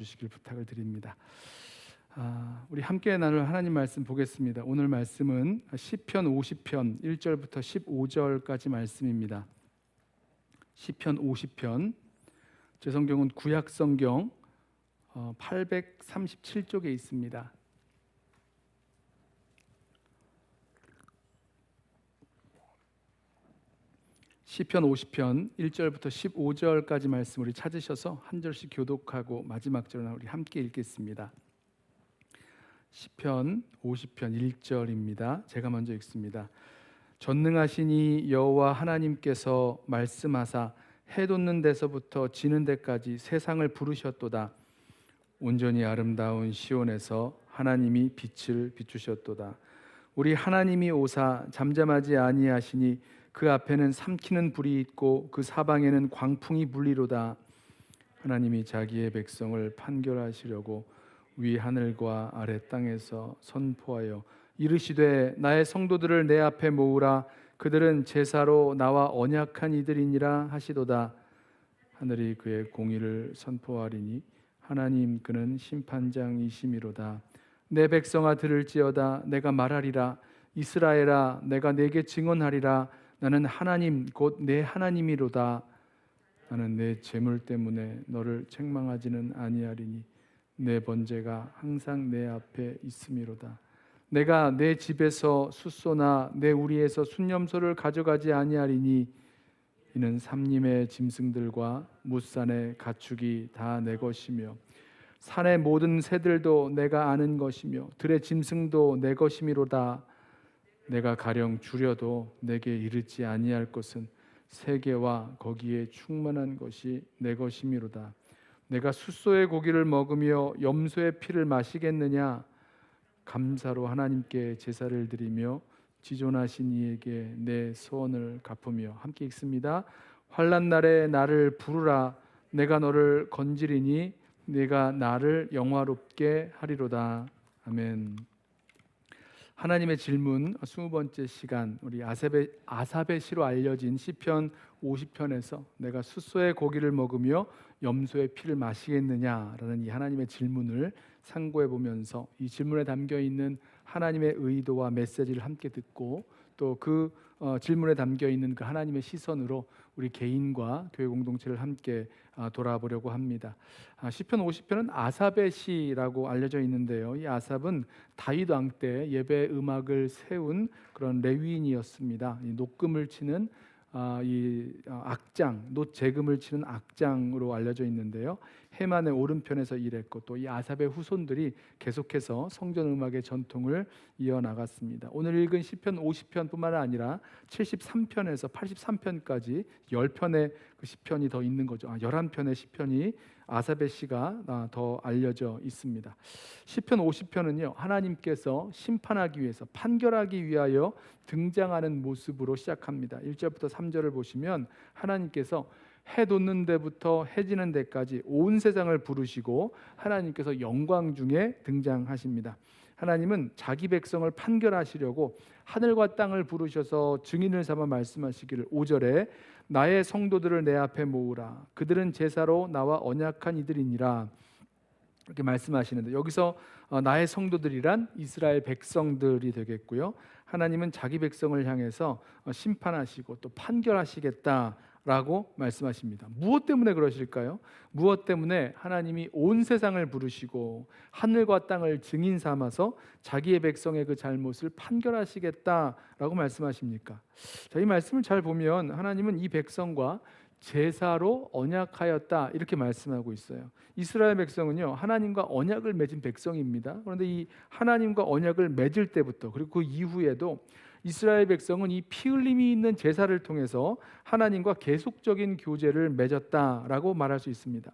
주시길 부탁을 드립니다. 우리 함께 나눌 하나님 말씀 보겠습니다. 오늘 말씀은 시편 50편 1절부터 15절까지 말씀입니다. 시편 50편, 제 성경은 구약 성경 837쪽에 있습니다. 시편 50편 1절부터 15절까지 말씀 우리 찾으셔서 한 절씩 교독하고 마지막 절은 우리 함께 읽겠습니다. 시편 50편 1절입니다. 제가 먼저 읽습니다. 전능하시니 여호와 하나님께서 말씀하사 해 돋는 데서부터 지는 데까지 세상을 부르셨도다. 온전히 아름다운 시온에서 하나님이 빛을 비추셨도다. 우리 하나님이 오사 잠잠하지 아니하시니 그 앞에는 삼키는 불이 있고 그 사방에는 광풍이 불리로다. 하나님이 자기의 백성을 판결하시려고 위 하늘과 아래 땅에서 선포하여 이르시되 나의 성도들을 내 앞에 모으라. 그들은 제사로 나와 언약한 이들이니라 하시도다. 하늘이 그의 공의를 선포하리니 하나님 그는 심판장이시미로다. 내 백성아 들을지어다. 내가 말하리라. 이스라엘아 내가 내게 증언하리라. 나는 하나님 곧 내 하나님이로다. 나는 내 재물 때문에 너를 책망하지는 아니하리니 내 번제가 항상 내 앞에 있음이로다. 내가 내 집에서 숫소나 내 우리에서 순념소를 가져가지 아니하리니 이는 삼림의 짐승들과 뭇산의 가축이 다 내 것이며 산의 모든 새들도 내가 아는 것이며 들의 짐승도 내 것이미로다. 내가 가령 줄여도 내게 이르지 아니할 것은 세계와 거기에 충만한 것이 내 것이미로다. 내가 숫소의 고기를 먹으며 염소의 피를 마시겠느냐? 감사로 하나님께 제사를 드리며 지존하신 이에게 내 소원을 갚으며. 함께 읽습니다. 환난 날에 나를 부르라. 내가 너를 건지리니 내가 나를 영화롭게 하리로다. 아멘. 하나님의 질문 20번째 시간, 우리 아삽의 시로 알려진 시편 50편에서 내가 숫소의 고기를 먹으며 염소의 피를 마시겠느냐라는 이 하나님의 질문을 상고해 보면서 이 질문에 담겨 있는 하나님의 의도와 메시지를 함께 듣고 또 그 질문에 담겨 있는 그 하나님의 시선으로 우리 개인과 교회 공동체를 함께 돌아보려고 합니다. 시편 50편은 아삽의 시라고 알려져 있는데요. 이 아삽은 다윗 왕 때 예배 음악을 세운 그런 레위인이었습니다. 이 녹금을 치는 악장, 놋재금을 치는 악장으로 알려져 있는데요. 해만의 오른편에서 일했고 또 이 아삽의 후손들이 계속해서 성전 음악의 전통을 이어나갔습니다. 오늘 읽은 시편 50편뿐만 아니라 73편에서 83편까지 10편의 그 시편이 더 있는 거죠. 11편의 시편이 아삽의 시가 더 알려져 있습니다. 시편 50편은요, 하나님께서 심판하기 위해서, 판결하기 위하여 등장하는 모습으로 시작합니다. 1절부터 3절을 보시면 하나님께서 해 돋는 데부터 해 지는 데까지 온 세상을 부르시고 하나님께서 영광 중에 등장하십니다. 하나님은 자기 백성을 판결하시려고 하늘과 땅을 부르셔서 증인을 삼아 말씀하시기를 5절에 나의 성도들을 내 앞에 모으라. 그들은 제사로 나와 언약한 이들이니라. 이렇게 말씀하시는데 여기서 나의 성도들이란 이스라엘 백성들이 되겠고요. 하나님은 자기 백성을 향해서 심판하시고 또 판결하시겠다라고 말씀하십니다. 무엇 때문에 그러실까요? 무엇 때문에 하나님이 온 세상을 부르시고 하늘과 땅을 증인 삼아서 자기의 백성의 그 잘못을 판결하시겠다라고 말씀하십니까? 자, 이 말씀을 잘 보면 하나님은 이 백성과 제사로 언약하였다 이렇게 말씀하고 있어요. 이스라엘 백성은요, 하나님과 언약을 맺은 백성입니다. 그런데 이 하나님과 언약을 맺을 때부터 그리고 그 이후에도 이스라엘 백성은 이 피 흘림이 있는 제사를 통해서 하나님과 계속적인 교제를 맺었다라고 말할 수 있습니다.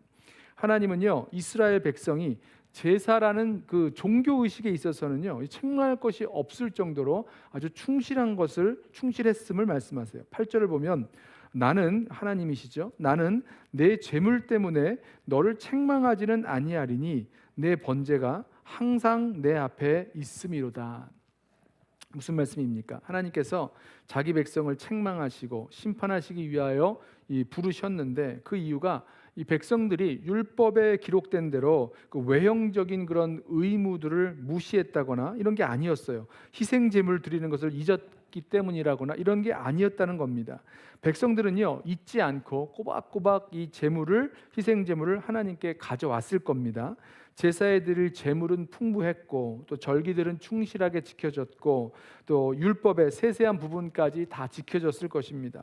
하나님은요, 이스라엘 백성이 제사라는 그 종교 의식에 있어서는요, 책망할 것이 없을 정도로 아주 충실했음을 말씀하세요. 8절을 보면 나는, 하나님이시죠, 나는 내 재물 때문에 너를 책망하지는 아니하리니 내 번제가 항상 내 앞에 있음이로다. 무슨 말씀입니까? 하나님께서 자기 백성을 책망하시고 심판하시기 위하여 부르셨는데 그 이유가 이 백성들이 율법에 기록된 대로 그 외형적인 그런 의무들을 무시했다거나 이런 게 아니었어요. 희생 제물 드리는 것을 잊었기 때문이라거나 이런 게 아니었다는 겁니다. 백성들은요, 잊지 않고 꼬박꼬박 이 제물을, 희생 제물을 하나님께 가져왔을 겁니다. 제사에 드릴 제물은 풍부했고, 또 절기들은 충실하게 지켜졌고, 또 율법의 세세한 부분까지 다 지켜졌을 것입니다.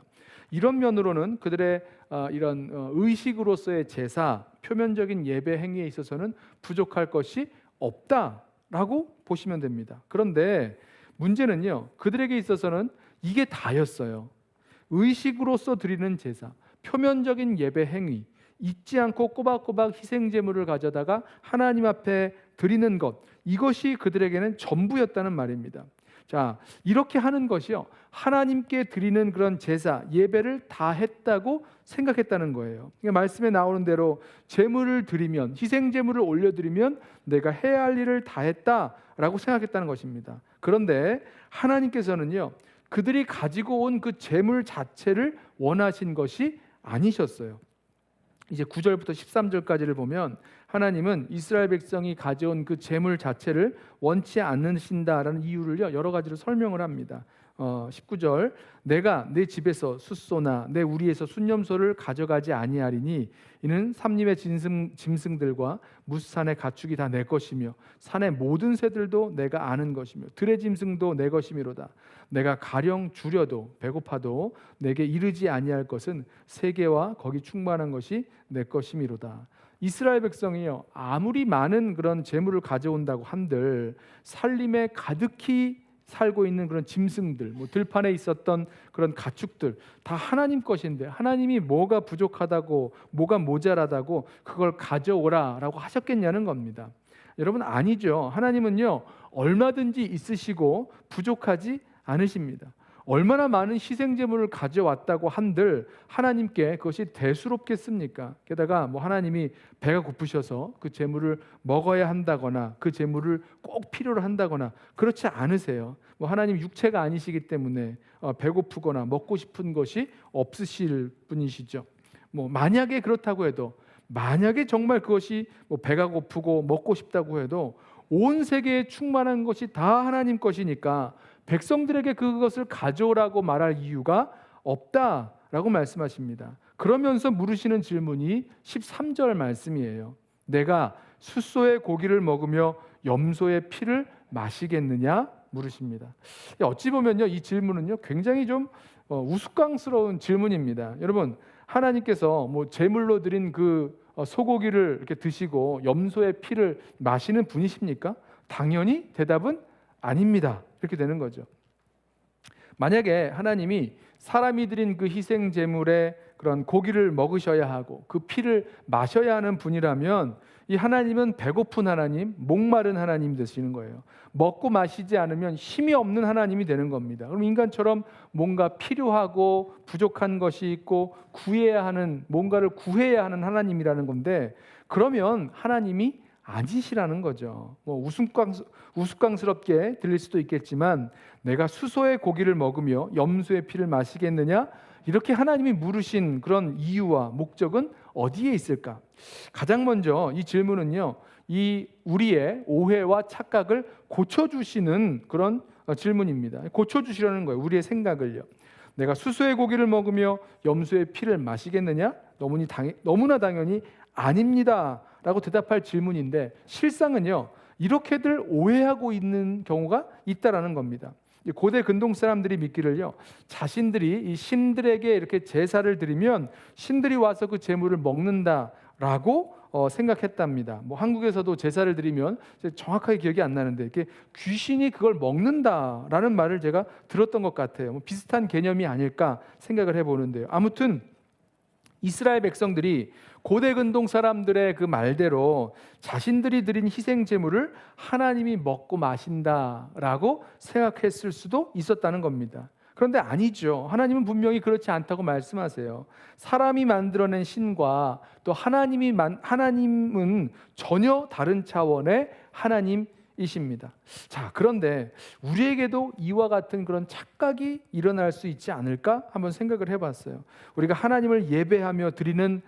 이런 면으로는 그들의 이런 의식으로서의 제사, 표면적인 예배 행위에 있어서는 부족할 것이 없다라고 보시면 됩니다. 그런데 문제는요, 그들에게 있어서는 이게 다였어요. 의식으로서 드리는 제사, 표면적인 예배 행위, 잊지 않고 꼬박꼬박 희생 제물을 가져다가 하나님 앞에 드리는 것, 이것이 그들에게는 전부였다는 말입니다. 자, 이렇게 하는 것이요, 하나님께 드리는 그런 제사, 예배를 다 했다고 생각했다는 거예요. 말씀에 나오는 대로 제물을 드리면, 희생 제물을 올려드리면 내가 해야 할 일을 다 했다라고 생각했다는 것입니다. 그런데 하나님께서는요, 그들이 가지고 온 그 제물 자체를 원하신 것이 아니셨어요. 이제 9절부터 13절까지를 보면 하나님은 이스라엘 백성이 가져온 그 제물 자체를 원치 않으신다라는 이유를 여러 가지로 설명을 합니다. 19절, 내가 내 집에서 숫소나 내 우리에서 순념소를 가져가지 아니하리니 이는 삼림의 짐승들과 무산의 가축이 다 내 것이며 산의 모든 새들도 내가 아는 것이며 들의 짐승도 내 것이미로다. 내가 가령 주려도 배고파도 내게 이르지 아니할 것은 세계와 거기 충만한 것이 내 것이미로다. 이스라엘 백성이요, 아무리 많은 그런 재물을 가져온다고 한들 살림에 가득히 살고 있는 그런 짐승들, 들판에 있었던 그런 가축들 다 하나님 것인데 하나님이 뭐가 부족하다고, 뭐가 모자라다고 그걸 가져오라라고 하셨겠냐는 겁니다. 여러분, 아니죠. 하나님은요, 얼마든지 있으시고 부족하지 않으십니다. 얼마나 많은 희생제물을 가져왔다고 한들 하나님께 그것이 대수롭겠습니까? 게다가 하나님이 배가 고프셔서 그 제물을 먹어야 한다거나 그 제물을 꼭 필요로 한다거나 그렇지 않으세요. 하나님 육체가 아니시기 때문에 배고프거나 먹고 싶은 것이 없으실 분이시죠. 만약에 그렇다고 해도, 만약에 정말 그것이 배가 고프고 먹고 싶다고 해도 온 세계에 충만한 것이 다 하나님 것이니까 백성들에게 그것을 가져오라고 말할 이유가 없다라고 말씀하십니다. 그러면서 물으시는 질문이 13절 말씀이에요. 내가 숫소의 고기를 먹으며 염소의 피를 마시겠느냐 물으십니다. 어찌 보면요, 이 질문은요 굉장히 좀 우스꽝스러운 질문입니다. 여러분, 하나님께서 제물로 드린 그 소고기를 이렇게 드시고 염소의 피를 마시는 분이십니까? 당연히 대답은 아닙니다. 이렇게 되는 거죠. 만약에 하나님이 사람이 드린 그 희생 제물의 그런 고기를 먹으셔야 하고 그 피를 마셔야 하는 분이라면 이 하나님은 배고픈 하나님, 목마른 하나님 되시는 거예요. 먹고 마시지 않으면 힘이 없는 하나님이 되는 겁니다. 그럼 인간처럼 뭔가 필요하고 부족한 것이 있고 구해야 하는, 뭔가를 구해야 하는 하나님이라는 건데, 그러면 하나님이 아니시라는 거죠. 우스꽝스럽게 들릴 수도 있겠지만 내가 수소의 고기를 먹으며 염소의 피를 마시겠느냐? 이렇게 하나님이 물으신 그런 이유와 목적은 어디에 있을까? 가장 먼저 이 질문은요, 이 우리의 오해와 착각을 고쳐주시는 그런 질문입니다. 고쳐주시려는 거예요. 우리의 생각을요. 내가 수소의 고기를 먹으며 염소의 피를 마시겠느냐? 너무나 당연히 아닙니다 라고 대답할 질문인데, 실상은요 이렇게들 오해하고 있는 경우가 있다라는 겁니다. 고대 근동 사람들이 믿기를요, 자신들이 이 신들에게 이렇게 제사를 드리면 신들이 와서 그 제물을 먹는다라고 생각했답니다. 한국에서도 제사를 드리면 정확하게 기억이 안 나는데 이렇게 귀신이 그걸 먹는다라는 말을 제가 들었던 것 같아요. 비슷한 개념이 아닐까 생각을 해보는데요. 아무튼 이스라엘 백성들이 고대 근동 사람들의 그 말대로 자신들이 드린 희생 제물을 하나님이 먹고 마신다라고 생각했을 수도 있었다는 겁니다. 그런데 아니죠. 하나님은 분명히 그렇지 않다고 말씀하세요. 사람이 만들어낸 신과 또 하나님은 전혀 다른 차원의 하나님이십니다. 자, 그런데 우리에게도 이와 같은 그런 착각이 일어날 수 있지 않을까 한번 생각을 해봤어요. 우리가 하나님을 예배하며 드리는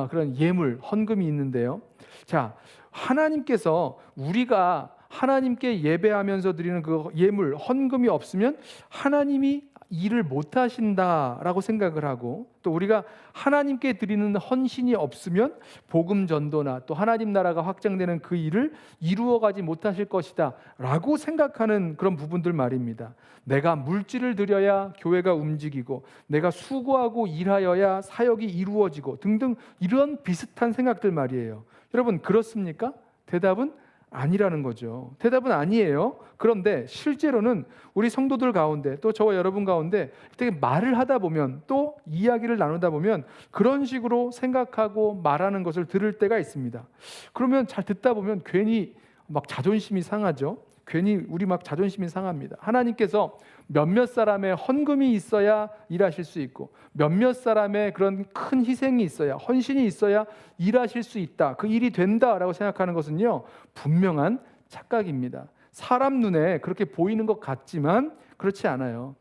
그런 예물, 헌금이 있는데요. 자, 하나님께서 우리가 하나님께 예배하면서 드리는 그 예물, 헌금이 없으면 하나님이 일을 못 하신다라고 생각을 하고, 또 우리가 하나님께 드리는 헌신이 없으면 복음 전도나 또 하나님 나라가 확장되는 그 일을 이루어가지 못하실 것이다 라고 생각하는 그런 부분들 말입니다. 내가 물질을 드려야 교회가 움직이고, 내가 수고하고 일하여야 사역이 이루어지고 등등, 이런 비슷한 생각들 말이에요. 여러분, 그렇습니까? 대답은 아니라는 거죠. 대답은 아니에요. 그런데 실제로는 우리 성도들 가운데, 또 저와 여러분 가운데 되게 말을 하다 보면, 또 이야기를 나누다 보면 그런 식으로 생각하고 말하는 것을 들을 때가 있습니다. 그러면 잘 듣다 보면 괜히 막 자존심이 상하죠. 괜히 우리 막 자존심이 상합니다. 하나님께서 몇몇 사람의 헌금이 있어야 일하실 수 있고, 몇몇 사람의 그런 큰 희생이 있어야, 헌신이 있어야 일하실 수 있다, 그 일이 된다라고 생각하는 것은요, 분명한 착각입니다. 사람 눈에 그렇게 보이는 것 같지만 그렇지 않아요.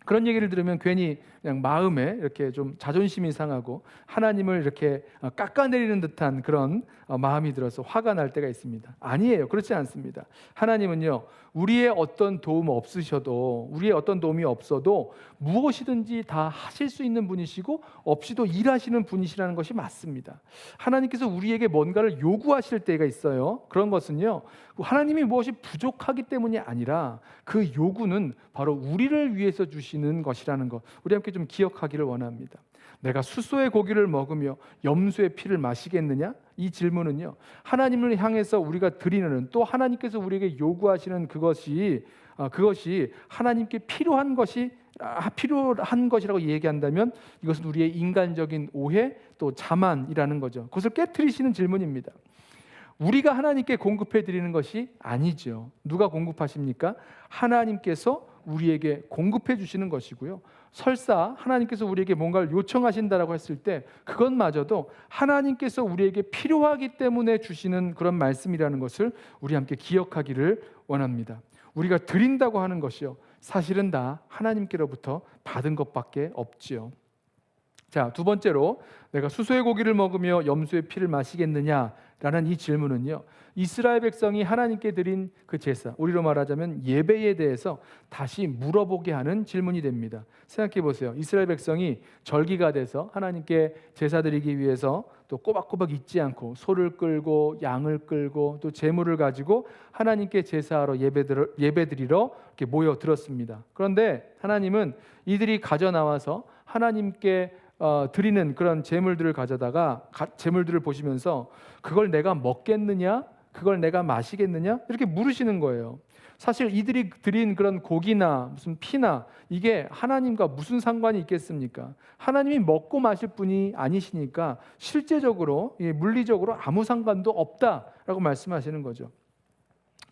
그런 얘기를 들으면 괜히 그냥 마음에 이렇게 좀 자존심이 상하고 하나님을 이렇게 깎아내리는 듯한 그런 마음이 들어서 화가 날 때가 있습니다. 아니에요. 그렇지 않습니다. 하나님은요, 우리의 어떤 도움 없으셔도, 우리의 어떤 도움이 없어도 무엇이든지 다 하실 수 있는 분이시고 없이도 일하시는 분이시라는 것이 맞습니다. 하나님께서 우리에게 뭔가를 요구하실 때가 있어요. 그런 것은요, 하나님이 무엇이 부족하기 때문이 아니라 그 요구는 바로 우리를 위해서 주시는 것이라는 것, 우리 함께 좀 기억하기를 원합니다. 내가 숫소의 고기를 먹으며 염소의 피를 마시겠느냐? 이 질문은요, 하나님을 향해서 우리가 드리는, 또 하나님께서 우리에게 요구하시는 그것이 하나님께 필요한 것이라고 얘기한다면 이것은 우리의 인간적인 오해, 또 자만이라는 거죠. 그것을 깨트리시는 질문입니다. 우리가 하나님께 공급해 드리는 것이 아니죠. 누가 공급하십니까? 하나님께서 우리에게 공급해 주시는 것이고요. 설사 하나님께서 우리에게 뭔가를 요청하신다라고 했을 때 그것마저도 하나님께서 우리에게 필요하기 때문에 주시는 그런 말씀이라는 것을 우리 함께 기억하기를 원합니다. 우리가 드린다고 하는 것이요, 사실은 다 하나님께로부터 받은 것밖에 없지요. 자, 두 번째로, 내가 숫소의 고기를 먹으며 염소의 피를 마시겠느냐라는 이 질문은요, 이스라엘 백성이 하나님께 드린 그 제사, 우리로 말하자면 예배에 대해서 다시 물어보게 하는 질문이 됩니다. 생각해 보세요. 이스라엘 백성이 절기가 돼서 하나님께 제사 드리기 위해서 또 꼬박꼬박 잊지 않고 소를 끌고 양을 끌고 또 제물을 가지고 하나님께 제사하러 예배드리러 이렇게 모여들었습니다. 그런데 하나님은 이들이 가져 나와서 하나님께 드리는 그런 제물들을 가져다가 제물들을 보시면서 그걸 내가 먹겠느냐, 그걸 내가 마시겠느냐 이렇게 물으시는 거예요. 사실 이들이 드린 그런 고기나 무슨 피나 이게 하나님과 무슨 상관이 있겠습니까? 하나님이 먹고 마실 분이 아니시니까 실제적으로, 물리적으로 아무 상관도 없다라고 말씀하시는 거죠.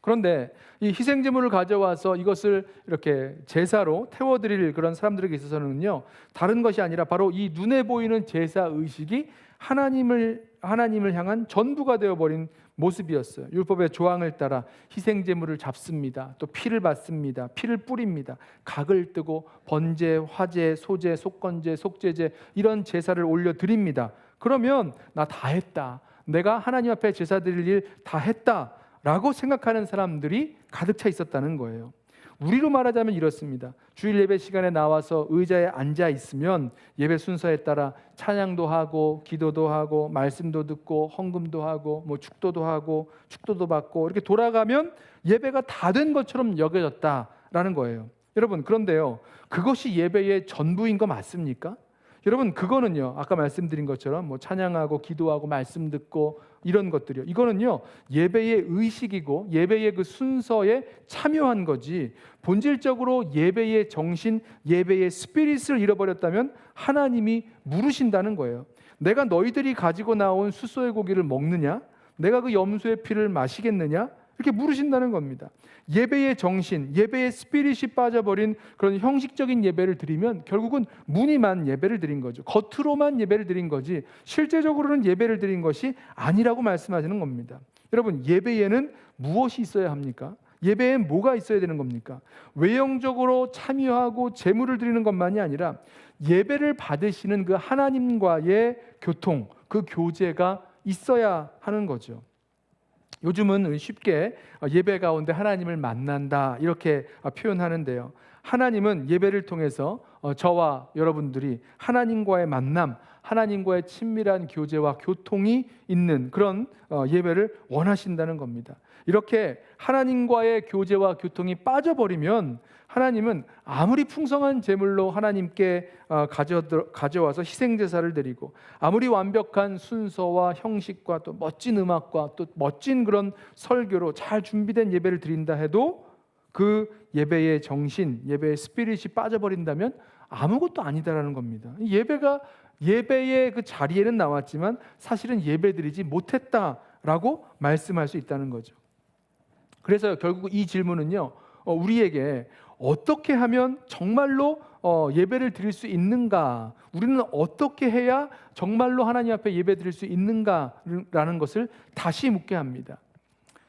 그런데 이 희생제물을 가져와서 이것을 이렇게 제사로 태워드릴 그런 사람들에게 있어서는요, 다른 것이 아니라 바로 이 눈에 보이는 제사 의식이 하나님을 향한 전부가 되어버린 모습이었어요. 율법의 조항을 따라 희생제물을 잡습니다. 또 피를 받습니다. 피를 뿌립니다. 각을 뜨고 번제, 화제, 소제, 속건제, 속제제 이런 제사를 올려드립니다. 그러면 나 다 했다, 내가 하나님 앞에 제사 드릴 일 다 했다 라고 생각하는 사람들이 가득 차 있었다는 거예요. 우리로 말하자면 이렇습니다. 주일 예배 시간에 나와서 의자에 앉아 있으면 예배 순서에 따라 찬양도 하고 기도도 하고 말씀도 듣고 헌금도 하고 축도도 하고 축도도 받고 이렇게 돌아가면 예배가 다 된 것처럼 여겨졌다라는 거예요. 여러분, 그런데요, 그것이 예배의 전부인 거 맞습니까? 여러분, 그거는요, 아까 말씀드린 것처럼 찬양하고 기도하고 말씀 듣고 이런 것들이요, 이거는요 예배의 의식이고 예배의 그 순서에 참여한 거지, 본질적으로 예배의 정신, 예배의 스피릿을 잃어버렸다면 하나님이 물으신다는 거예요. 내가 너희들이 가지고 나온 숫소의 고기를 먹느냐, 내가 그 염소의 피를 마시겠느냐, 이렇게 물으신다는 겁니다. 예배의 정신, 예배의 스피릿이 빠져버린 그런 형식적인 예배를 드리면 결국은 무늬만 예배를 드린 거죠. 겉으로만 예배를 드린 거지 실제적으로는 예배를 드린 것이 아니라고 말씀하시는 겁니다. 여러분, 예배에는 무엇이 있어야 합니까? 예배엔 뭐가 있어야 되는 겁니까? 외형적으로 참여하고 제물을 드리는 것만이 아니라 예배를 받으시는 그 하나님과의 교통, 그 교제가 있어야 하는 거죠. 요즘은 쉽게 예배 가운데 하나님을 만난다 이렇게 표현하는데요. 하나님은 예배를 통해서 저와 여러분들이 하나님과의 만남, 하나님과의 친밀한 교제와 교통이 있는 그런 예배를 원하신다는 겁니다. 이렇게 하나님과의 교제와 교통이 빠져버리면 하나님은 아무리 풍성한 제물로 하나님께 가져와서 희생제사를 드리고 아무리 완벽한 순서와 형식과 또 멋진 음악과 또 멋진 그런 설교로 잘 준비된 예배를 드린다 해도 그 예배의 정신, 예배의 스피릿이 빠져버린다면 아무것도 아니다라는 겁니다. 예배의 그 자리에는 나왔지만 사실은 예배드리지 못했다라고 말씀할 수 있다는 거죠. 그래서 결국 이 질문은요, 우리에게 어떻게 하면 정말로 예배를 드릴 수 있는가, 우리는 어떻게 해야 정말로 하나님 앞에 예배 드릴 수 있는가라는 것을 다시 묻게 합니다.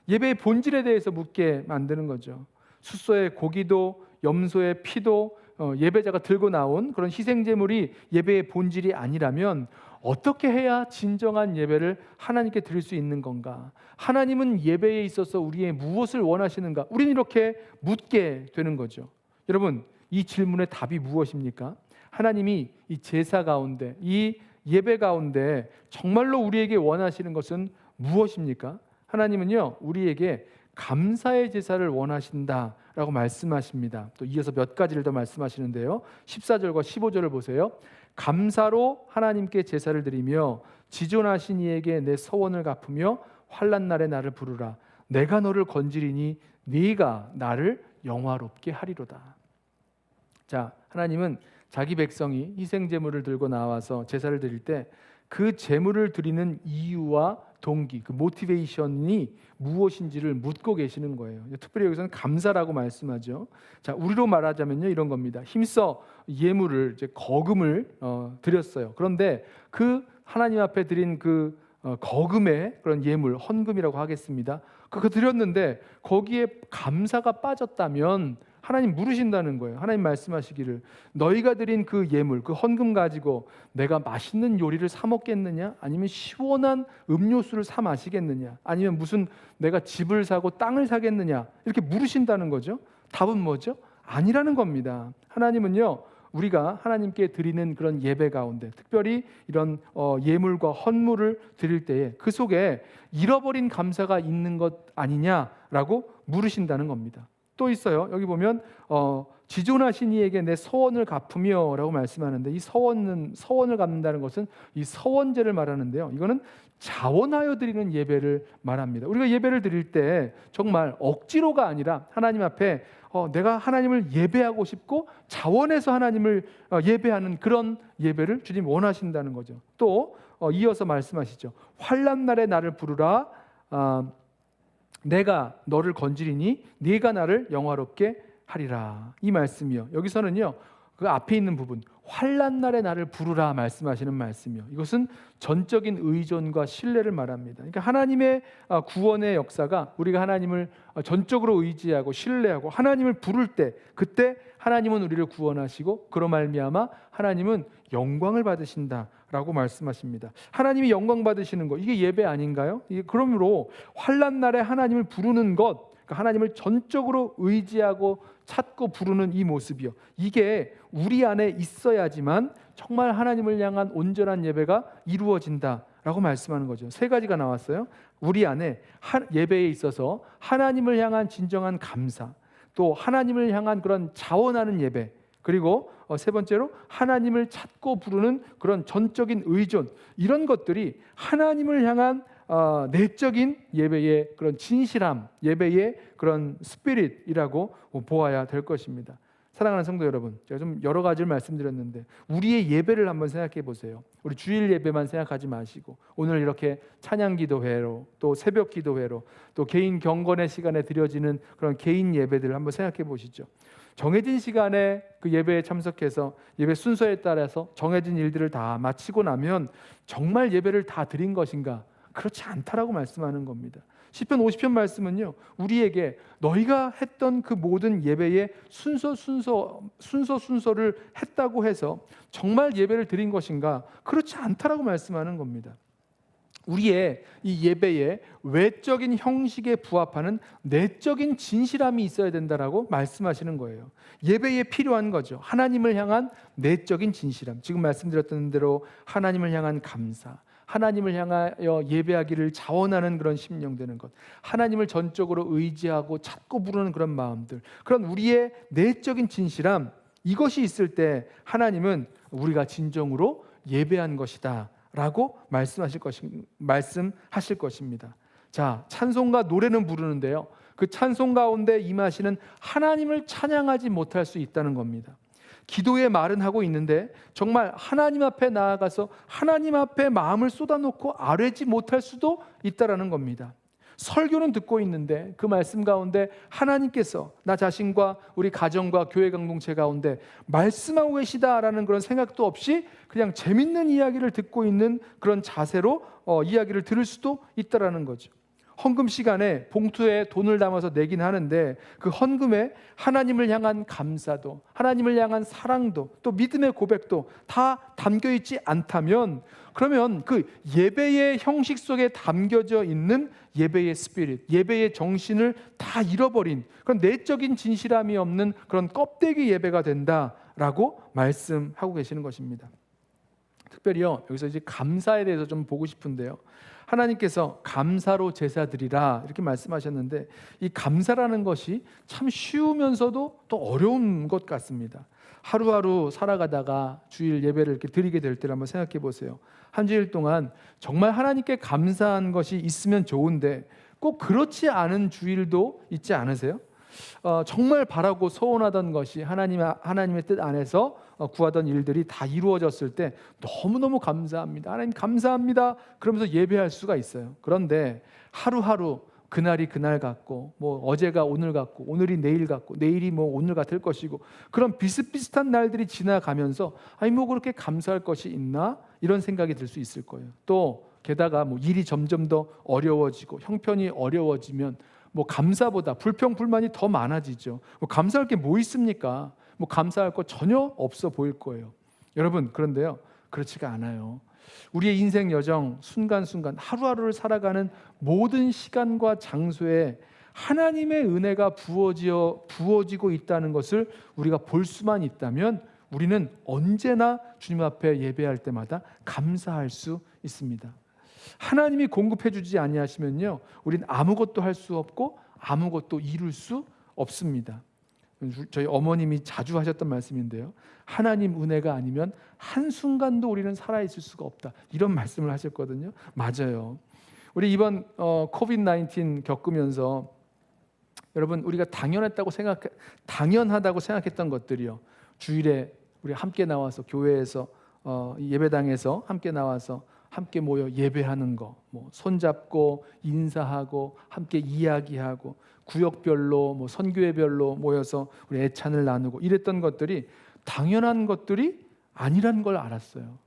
예배의 본질에 대해서 묻게 만드는 거죠. 숫소의 고기도 염소의 피도 예배자가 들고 나온 그런 희생제물이 예배의 본질이 아니라면 어떻게 해야 진정한 예배를 하나님께 드릴 수 있는 건가? 하나님은 예배에 있어서 우리의 무엇을 원하시는가? 우리는 이렇게 묻게 되는 거죠. 여러분, 이 질문의 답이 무엇입니까? 하나님이 이 제사 가운데, 이 예배 가운데 정말로 우리에게 원하시는 것은 무엇입니까? 하나님은요, 우리에게 감사의 제사를 원하신다라고 말씀하십니다. 또 이어서 몇 가지를 더 말씀하시는데요. 14절과 15절을 보세요. 감사로 하나님께 제사를 드리며 지존하신 이에게 내 서원을 갚으며 환난 날에 나를 부르라. 내가 너를 건지리니 네가 나를 영화롭게 하리로다. 자, 하나님은 자기 백성이 희생 제물을 들고 나와서 제사를 드릴 때 그 제물을 드리는 이유와 동기, 그 모티베이션이 무엇인지를 묻고 계시는 거예요. 특별히 여기서는 감사라고 말씀하죠. 자, 우리로 말하자면요, 이런 겁니다. 힘써 예물을, 이제 거금을 드렸어요. 그런데 그 하나님 앞에 드린 그 거금의 그런 예물, 헌금이라고 하겠습니다. 그거 드렸는데 거기에 감사가 빠졌다면 하나님 물으신다는 거예요. 하나님 말씀하시기를 너희가 드린 그 예물, 그 헌금 가지고 내가 맛있는 요리를 사 먹겠느냐? 아니면 시원한 음료수를 사 마시겠느냐? 아니면 무슨 내가 집을 사고 땅을 사겠느냐? 이렇게 물으신다는 거죠. 답은 뭐죠? 아니라는 겁니다. 하나님은요, 우리가 하나님께 드리는 그런 예배 가운데 특별히 이런 예물과 헌물을 드릴 때에 그 속에 잃어버린 감사가 있는 것 아니냐라고 물으신다는 겁니다. 또 있어요. 여기 보면 지존하신 이에게 내 서원을 갚으며 라고 말씀하는데 이 서원을 갚는다는 것은 이 서원제를 말하는데요. 이거는 자원하여 드리는 예배를 말합니다. 우리가 예배를 드릴 때 정말 억지로가 아니라 하나님 앞에 내가 하나님을 예배하고 싶고 자원해서 하나님을 예배하는 그런 예배를 주님 원하신다는 거죠. 또 이어서 말씀하시죠. 환난 날에 나를 부르라. 내가 너를 건지리니 네가 나를 영화롭게 하리라. 이 말씀이요. 여기서는요, 그 앞에 있는 부분 환난 날에 나를 부르라 말씀하시는 말씀이요. 이것은 전적인 의존과 신뢰를 말합니다. 그러니까 하나님의 구원의 역사가 우리가 하나님을 전적으로 의지하고 신뢰하고 하나님을 부를 때 그때 하나님은 우리를 구원하시고 그로 말미암아 하나님은 영광을 받으신다라고 말씀하십니다. 하나님이 영광 받으시는 것, 이게 예배 아닌가요? 그러므로 환난 날에 하나님을 부르는 것, 그러니까 하나님을 전적으로 의지하고 찾고 부르는 이 모습이요, 이게 우리 안에 있어야지만 정말 하나님을 향한 온전한 예배가 이루어진다라고 말씀하는 거죠. 세 가지가 나왔어요. 우리 안에 예배에 있어서 하나님을 향한 진정한 감사, 또 하나님을 향한 그런 자원하는 예배, 그리고 세 번째로 하나님을 찾고 부르는 그런 전적인 의존, 이런 것들이 하나님을 향한 내적인 예배의 그런 진실함, 예배의 그런 스피릿이라고 보아야 될 것입니다. 사랑하는 성도 여러분, 제가 좀 여러 가지를 말씀드렸는데 우리의 예배를 한번 생각해 보세요. 우리 주일 예배만 생각하지 마시고 오늘 이렇게 찬양 기도회로 또 새벽 기도회로 또 개인 경건의 시간에 드려지는 그런 개인 예배들을 한번 생각해 보시죠. 정해진 시간에 그 예배에 참석해서 예배 순서에 따라서 정해진 일들을 다 마치고 나면 정말 예배를 다 드린 것인가? 그렇지 않다라고 말씀하는 겁니다. 시편 50편 말씀은요, 우리에게 너희가 했던 그 모든 예배의 순서를 했다고 해서 정말 예배를 드린 것인가? 그렇지 않다라고 말씀하는 겁니다. 우리의 이 예배의 외적인 형식에 부합하는 내적인 진실함이 있어야 된다라고 말씀하시는 거예요. 예배에 필요한 거죠. 하나님을 향한 내적인 진실함. 지금 말씀드렸던 대로 하나님을 향한 감사, 하나님을 향하여 예배하기를 자원하는 그런 심령 되는 것, 하나님을 전적으로 의지하고 찾고 부르는 그런 마음들, 그런 우리의 내적인 진실함, 이것이 있을 때 하나님은 우리가 진정으로 예배한 것이다 라고 말씀하실 것입니다. 자, 찬송과 노래는 부르는데요, 그 찬송 가운데 임하시는 하나님을 찬양하지 못할 수 있다는 겁니다. 기도의 말은 하고 있는데 정말 하나님 앞에 나아가서 하나님 앞에 마음을 쏟아놓고 아뢰지 못할 수도 있다는 겁니다. 설교는 듣고 있는데 그 말씀 가운데 하나님께서 나 자신과 우리 가정과 교회 공동체 가운데 말씀하고 계시다라는 그런 생각도 없이 그냥 재밌는 이야기를 듣고 있는 그런 자세로 이야기를 들을 수도 있다는 거죠. 헌금 시간에 봉투에 돈을 담아서 내긴 하는데 그 헌금에 하나님을 향한 감사도, 하나님을 향한 사랑도, 또 믿음의 고백도 다 담겨 있지 않다면, 그러면 그 예배의 형식 속에 담겨져 있는 예배의 스피릿, 예배의 정신을 다 잃어버린 그런 내적인 진실함이 없는 그런 껍데기 예배가 된다라고 말씀하고 계시는 것입니다. 특별히요, 여기서 이제 감사에 대해서 좀 보고 싶은데요, 하나님께서 감사로 제사 드리라 이렇게 말씀하셨는데, 이 감사라는 것이 참 쉬우면서도 또 어려운 것 같습니다. 하루하루 살아가다가 주일 예배를 이렇게 드리게 될 때를 한번 생각해 보세요. 한 주일 동안 정말 하나님께 감사한 것이 있으면 좋은데 꼭 그렇지 않은 주일도 있지 않으세요? 정말 바라고 소원하던 것이 하나님의 뜻 안에서 구하던 일들이 다 이루어졌을 때 너무너무 감사합니다, 하나님 감사합니다 그러면서 예배할 수가 있어요. 그런데 하루하루 그날이 그날 같고, 뭐 어제가 오늘 같고, 오늘이 내일 같고, 내일이 뭐 오늘 같을 것이고, 그런 비슷비슷한 날들이 지나가면서 아니 뭐 그렇게 감사할 것이 있나, 이런 생각이 들 수 있을 거예요. 또 게다가 뭐 일이 점점 더 어려워지고 형편이 어려워지면 뭐 감사보다 불평 불만이 더 많아지죠. 뭐 감사할 게 뭐 있습니까? 뭐 감사할 거 전혀 없어 보일 거예요. 여러분, 그런데요, 그렇지가 않아요. 우리의 인생 여정 순간순간 하루하루를 살아가는 모든 시간과 장소에 하나님의 은혜가 부어지고 있다는 것을 우리가 볼 수만 있다면 우리는 언제나 주님 앞에 예배할 때마다 감사할 수 있습니다. 하나님이 공급해 주지 아니하시면요, 우리는 아무것도 할 수 없고 아무것도 이룰 수 없습니다. 저희 어머님이 자주 하셨던 말씀인데요, 하나님 은혜가 아니면 한순간도 우리는 살아있을 수가 없다, 이런 말씀을 하셨거든요. 맞아요. 우리 이번 코비드-19 겪으면서 여러분, 우리가 당연하다고 생각했던 것들이요, 주일에 우리 함께 나와서 교회에서 예배당에서 함께 나와서 함께 모여 예배하는 거, 뭐 손잡고 인사하고 함께 이야기하고 구역별로 뭐 선교회별로 모여서 우리 애찬을 나누고 이랬던 것들이 당연한 것들이 아니란 걸 알았어요.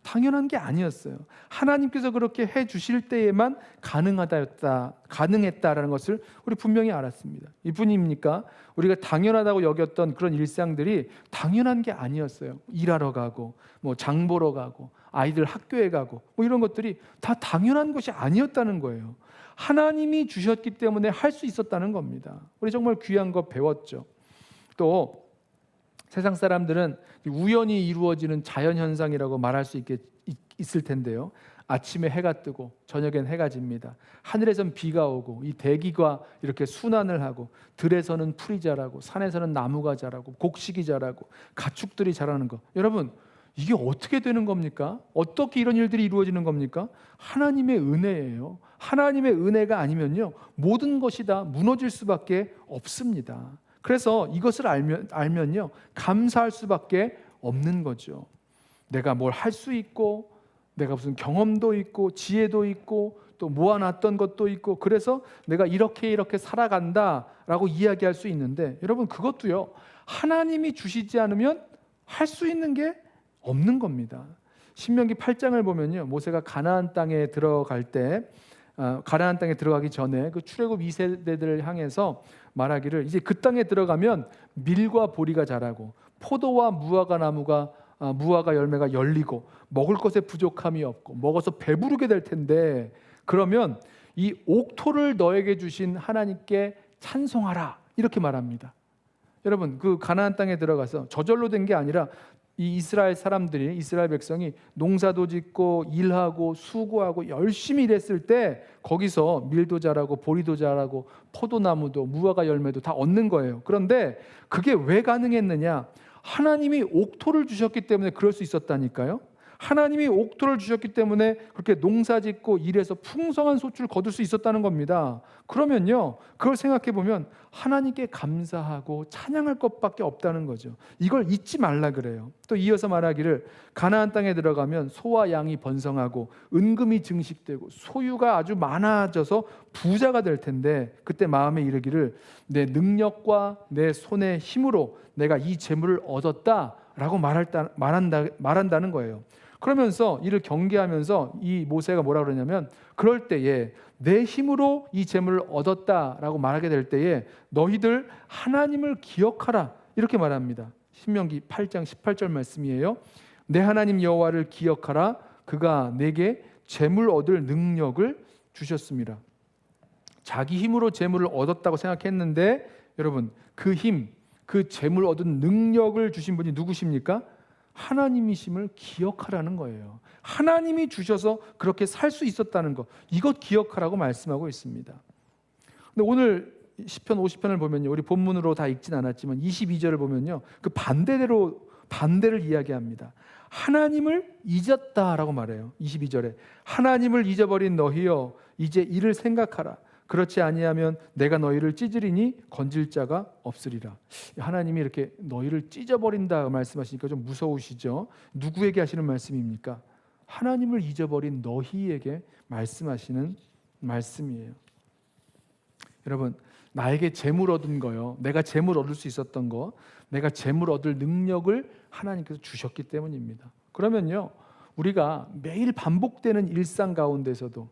당연한 게 아니었어요. 하나님께서 그렇게 해 주실 때에만 가능했다라는 것을 우리 분명히 알았습니다. 이뿐입니까? 우리가 당연하다고 여겼던 그런 일상들이 당연한 게 아니었어요. 일하러 가고, 뭐 장 보러 가고, 아이들 학교에 가고, 뭐 이런 것들이 다 당연한 것이 아니었다는 거예요. 하나님이 주셨기 때문에 할 수 있었다는 겁니다. 우리 정말 귀한 거 배웠죠. 또 세상 사람들은 우연히 이루어지는 자연현상이라고 말할 수 있을 텐데요, 아침에 해가 뜨고 저녁엔 해가 집니다. 하늘에선 비가 오고 이 대기가 이렇게 순환을 하고, 들에서는 풀이 자라고 산에서는 나무가 자라고 곡식이 자라고 가축들이 자라는 거, 여러분 이게 어떻게 되는 겁니까? 어떻게 이런 일들이 이루어지는 겁니까? 하나님의 은혜예요. 하나님의 은혜가 아니면요, 모든 것이 다 무너질 수밖에 없습니다. 그래서 이것을 알면요, 감사할 수밖에 없는 거죠. 내가 뭘 할 수 있고, 내가 무슨 경험도 있고 지혜도 있고 또 모아놨던 것도 있고, 그래서 내가 이렇게 살아간다라고 이야기할 수 있는데, 여러분 그것도요, 하나님이 주시지 않으면 할 수 있는 게 없는 겁니다. 신명기 8장을 보면요, 모세가 가나안 땅에 들어갈 때 가나안 땅에 들어가기 전에 그 출애굽 2세대들을 향해서 말하기를 이제 그 땅에 들어가면 밀과 보리가 자라고 포도와 무화과 열매가 열리고 먹을 것에 부족함이 없고 먹어서 배부르게 될 텐데 그러면 이 옥토를 너에게 주신 하나님께 찬송하라 이렇게 말합니다. 여러분 그 가나안 땅에 들어가서 저절로 된 게 아니라 이 이스라엘 사람들이 이스라엘 백성이 농사도 짓고 일하고 수고하고 열심히 일했을 때 거기서 밀도 자라고 보리도 자라고 포도나무도 무화과 열매도 다 얻는 거예요. 그런데 그게 왜 가능했느냐? 하나님이 옥토를 주셨기 때문에 그럴 수 있었다니까요. 하나님이 옥토를 주셨기 때문에 그렇게 농사짓고 일해서 풍성한 소출을 거둘 수 있었다는 겁니다. 그러면요, 그걸 생각해 보면 하나님께 감사하고 찬양할 것밖에 없다는 거죠. 이걸 잊지 말라 그래요. 또 이어서 말하기를 가나안 땅에 들어가면 소와 양이 번성하고 은금이 증식되고 소유가 아주 많아져서 부자가 될 텐데 그때 마음에 이르기를 내 능력과 내 손의 힘으로 내가 이 재물을 얻었다라고 말한다는 거예요. 그러면서 이를 경계하면서 이 모세가 뭐라 그러냐면 그럴 때에 내 힘으로 이 재물을 얻었다라고 말하게 될 때에 너희들 하나님을 기억하라 이렇게 말합니다. 신명기 8장 18절 말씀이에요. 내 하나님 여호와를 기억하라. 그가 내게 재물 얻을 능력을 주셨습니다. 자기 힘으로 재물을 얻었다고 생각했는데 여러분 그 힘, 그 재물 얻은 능력을 주신 분이 누구십니까? 하나님이심을 기억하라는 거예요. 하나님이 주셔서 그렇게 살 수 있었다는 것, 이것 기억하라고 말씀하고 있습니다. 근데 오늘 시편 50편을 보면요, 우리 본문으로 다 읽진 않았지만 22절을 보면요, 그 반대를 이야기합니다. 하나님을 잊었다라고 말해요. 22절에 하나님을 잊어버린 너희여 이제 이를 생각하라. 그렇지 아니하면 내가 너희를 찢으리니 건질 자가 없으리라. 하나님이 이렇게 너희를 찢어버린다 말씀하시니까 좀 무서우시죠? 누구에게 하시는 말씀입니까? 하나님을 잊어버린 너희에게 말씀하시는 말씀이에요. 여러분, 나에게 재물 얻은 거요, 내가 재물 얻을 수 있었던 거, 내가 재물 얻을 능력을 하나님께서 주셨기 때문입니다. 그러면요, 우리가 매일 반복되는 일상 가운데서도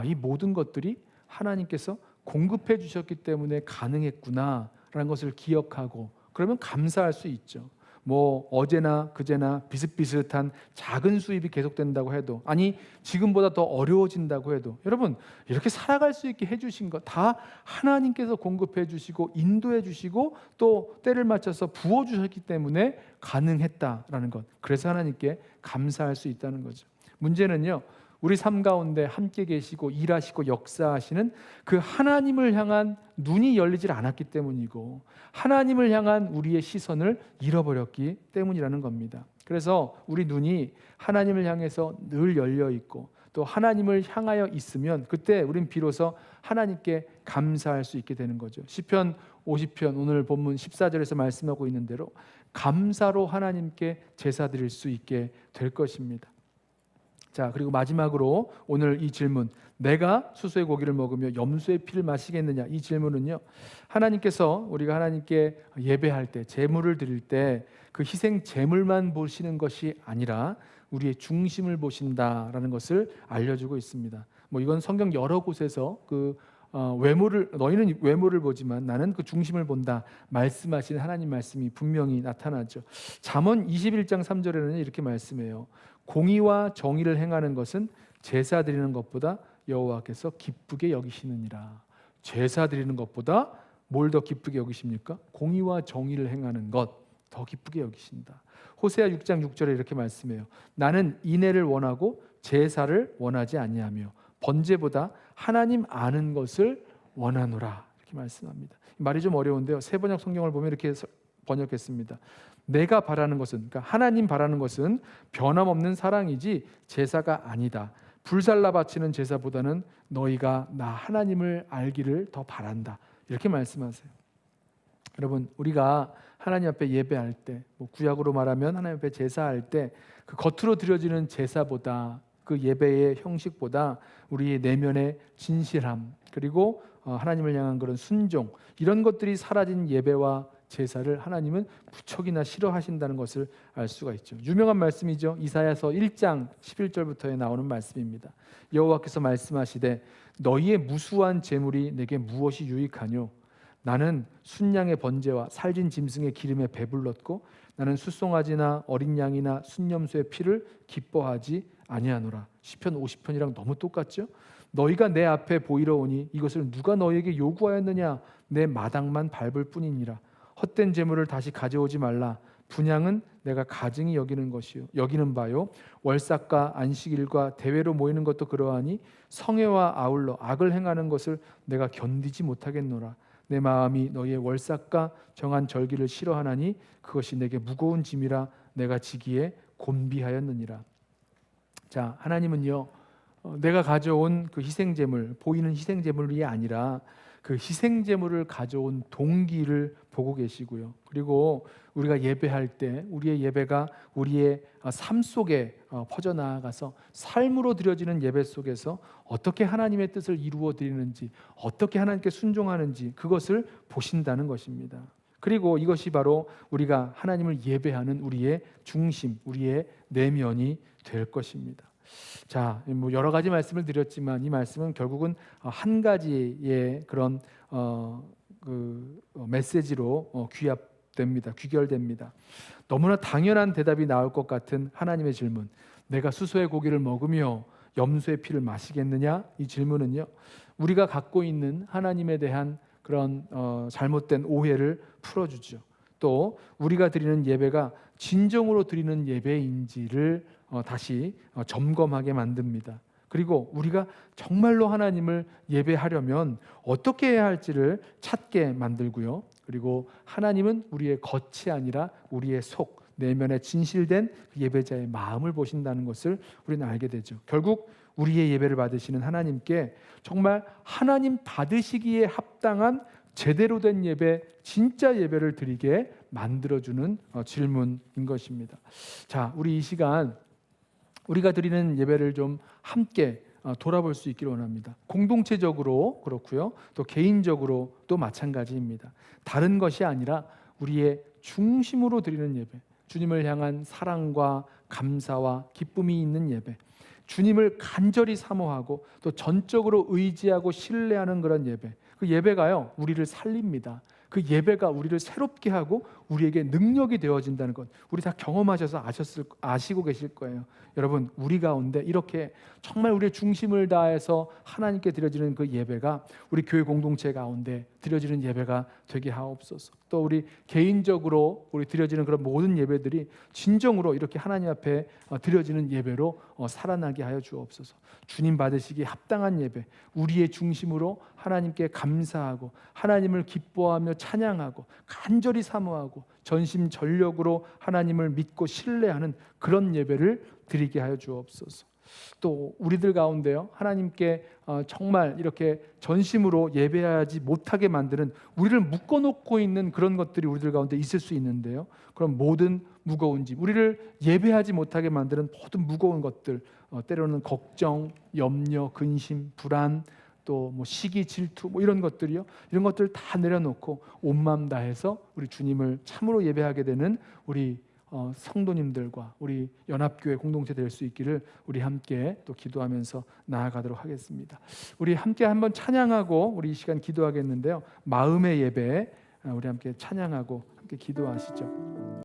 이 모든 것들이 하나님께서 공급해 주셨기 때문에 가능했구나라는 것을 기억하고 그러면 감사할 수 있죠. 뭐 어제나 그제나 비슷비슷한 작은 수입이 계속된다고 해도, 아니 지금보다 더 어려워진다고 해도, 여러분 이렇게 살아갈 수 있게 해주신 것 다 하나님께서 공급해 주시고 인도해 주시고 또 때를 맞춰서 부어 주셨기 때문에 가능했다라는 것, 그래서 하나님께 감사할 수 있다는 거죠. 문제는요, 우리 삶 가운데 함께 계시고 일하시고 역사하시는 그 하나님을 향한 눈이 열리질 않았기 때문이고 하나님을 향한 우리의 시선을 잃어버렸기 때문이라는 겁니다. 그래서 우리 눈이 하나님을 향해서 늘 열려 있고 또 하나님을 향하여 있으면 그때 우린 비로소 하나님께 감사할 수 있게 되는 거죠. 시편 50편 오늘 본문 14절에서 말씀하고 있는 대로 감사로 하나님께 제사 드릴 수 있게 될 것입니다. 자, 그리고 마지막으로 오늘 이 질문, 내가 수소의 고기를 먹으며 염소의 피를 마시겠느냐, 이 질문은요, 하나님께서 우리가 하나님께 예배할 때, 제물을 드릴 때 그 희생 제물만 보시는 것이 아니라 우리의 중심을 보신다라는 것을 알려주고 있습니다. 뭐 이건 성경 여러 곳에서 너희는 외모를 보지만 나는 그 중심을 본다 말씀하시는 하나님 말씀이 분명히 나타나죠. 잠언 21장 3절에는 이렇게 말씀해요. 공의와 정의를 행하는 것은 제사 드리는 것보다 여호와께서 기쁘게 여기시느니라. 제사 드리는 것보다 뭘 더 기쁘게 여기십니까? 공의와 정의를 행하는 것 더 기쁘게 여기신다. 호세아 6장 6절에 이렇게 말씀해요. 나는 인애를 원하고 제사를 원하지 아니하며 번제보다 하나님 아는 것을 원하노라. 이렇게 말씀합니다. 말이 좀 어려운데요, 세번역 성경을 보면 이렇게 번역했습니다. 내가 바라는 것은, 그러니까 하나님 바라는 것은 변함없는 사랑이지 제사가 아니다. 불살라 바치는 제사보다는 너희가 나 하나님을 알기를 더 바란다. 이렇게 말씀하세요. 여러분, 우리가 하나님 앞에 예배할 때, 구약으로 말하면 하나님 앞에 제사할 때 그 겉으로 드려지는 제사보다, 그 예배의 형식보다 우리의 내면의 진실함, 그리고 하나님을 향한 그런 순종, 이런 것들이 사라진 예배와 제사를 하나님은 무척이나 싫어하신다는 것을 알 수가 있죠. 유명한 말씀이죠. 이사야서 1장 11절부터에 나오는 말씀입니다. 여호와께서 말씀하시되 너희의 무수한 재물이 내게 무엇이 유익하뇨? 나는 순양의 번제와 살진 짐승의 기름에 배불렀고 나는 숫송아지나 어린 양이나 순염소의 피를 기뻐하지 아니하노라. 시편 50편이랑 너무 똑같죠? 너희가 내 앞에 보이러 오니 이것을 누가 너희에게 요구하였느냐? 내 마당만 밟을 뿐이니라. 헛된 재물을 다시 가져오지 말라. 분향은 내가 가증히 여기는 바요. 월삭과 안식일과 대회로 모이는 것도 그러하니 성회와 아울러 악을 행하는 것을 내가 견디지 못하겠노라. 내 마음이 너희의 월삭과 정한 절기를 싫어하나니 그것이 내게 무거운 짐이라 내가 지기에 곤비하였느니라. 자, 하나님은요, 내가 가져온 그 희생제물, 보이는 희생제물이 아니라 그 희생제물을 가져온 동기를 보고 계시고요. 그리고 우리가 예배할 때 우리의 예배가 우리의 삶 속에 퍼져나가서 삶으로 드려지는 예배 속에서 어떻게 하나님의 뜻을 이루어 드리는지, 어떻게 하나님께 순종하는지 그것을 보신다는 것입니다. 그리고 이것이 바로 우리가 하나님을 예배하는 우리의 중심, 우리의 내면이 될 것입니다. 자, 뭐 여러 가지 말씀을 드렸지만 이 말씀은 결국은 한 가지의 그런 메시지로 귀결됩니다. 너무나 당연한 대답이 나올 것 같은 하나님의 질문, 내가 수소의 고기를 먹으며 염소의 피를 마시겠느냐? 이 질문은요, 우리가 갖고 있는 하나님에 대한 그런 잘못된 오해를 풀어주죠. 또 우리가 드리는 예배가 진정으로 드리는 예배인지를 다시 점검하게 만듭니다. 그리고 우리가 정말로 하나님을 예배하려면 어떻게 해야 할지를 찾게 만들고요. 그리고 하나님은 우리의 겉이 아니라 우리의 속, 내면에 진실된 예배자의 마음을 보신다는 것을 우리는 알게 되죠. 결국 우리의 예배를 받으시는 하나님께 정말 하나님 받으시기에 합당한 제대로 된 예배, 진짜 예배를 드리게 만들어주는 질문인 것입니다. 자, 우리 이 시간 우리가 드리는 예배를 좀 함께 돌아볼 수 있기를 원합니다. 공동체적으로 그렇고요, 또 개인적으로 또 마찬가지입니다. 다른 것이 아니라 우리의 중심으로 드리는 예배, 주님을 향한 사랑과 감사와 기쁨이 있는 예배, 주님을 간절히 사모하고 또 전적으로 의지하고 신뢰하는 그런 예배, 그 예배가요 우리를 살립니다. 그 예배가 우리를 새롭게 하고 우리에게 능력이 되어진다는 것, 우리 다 경험하셔서 아시고 계실 거예요. 여러분, 우리 가운데 이렇게 정말 우리의 중심을 다해서 하나님께 드려지는 그 예배가 우리 교회 공동체 가운데 드려지는 예배가 되게 하옵소서. 또 우리 개인적으로 우리 드려지는 그런 모든 예배들이 진정으로 이렇게 하나님 앞에 드려지는 예배로 살아나게 하여 주옵소서. 주님 받으시기에 합당한 예배, 우리의 중심으로 하나님께 감사하고 하나님을 기뻐하며 찬양하고 간절히 사모하고 전심전력으로 하나님을 믿고 신뢰하는 그런 예배를 드리게 하여 주옵소서. 또 우리들 가운데요, 하나님께 정말 이렇게 전심으로 예배하지 못하게 만드는, 우리를 묶어놓고 있는 그런 것들이 우리들 가운데 있을 수 있는데요, 그럼 모든 무거운 짐, 우리를 예배하지 못하게 만드는 모든 무거운 것들, 때로는 걱정, 염려, 근심, 불안, 또 뭐 시기, 질투, 뭐 이런 것들이요, 이런 것들 다 내려놓고 온 마음 다해서 우리 주님을 참으로 예배하게 되는 우리 성도님들과 우리 연합교회 공동체 될 수 있기를 우리 함께 또 기도하면서 나아가도록 하겠습니다. 우리 함께 한번 찬양하고 우리 이 시간 기도하겠는데요, 마음의 예배, 우리 함께 찬양하고 함께 기도하시죠.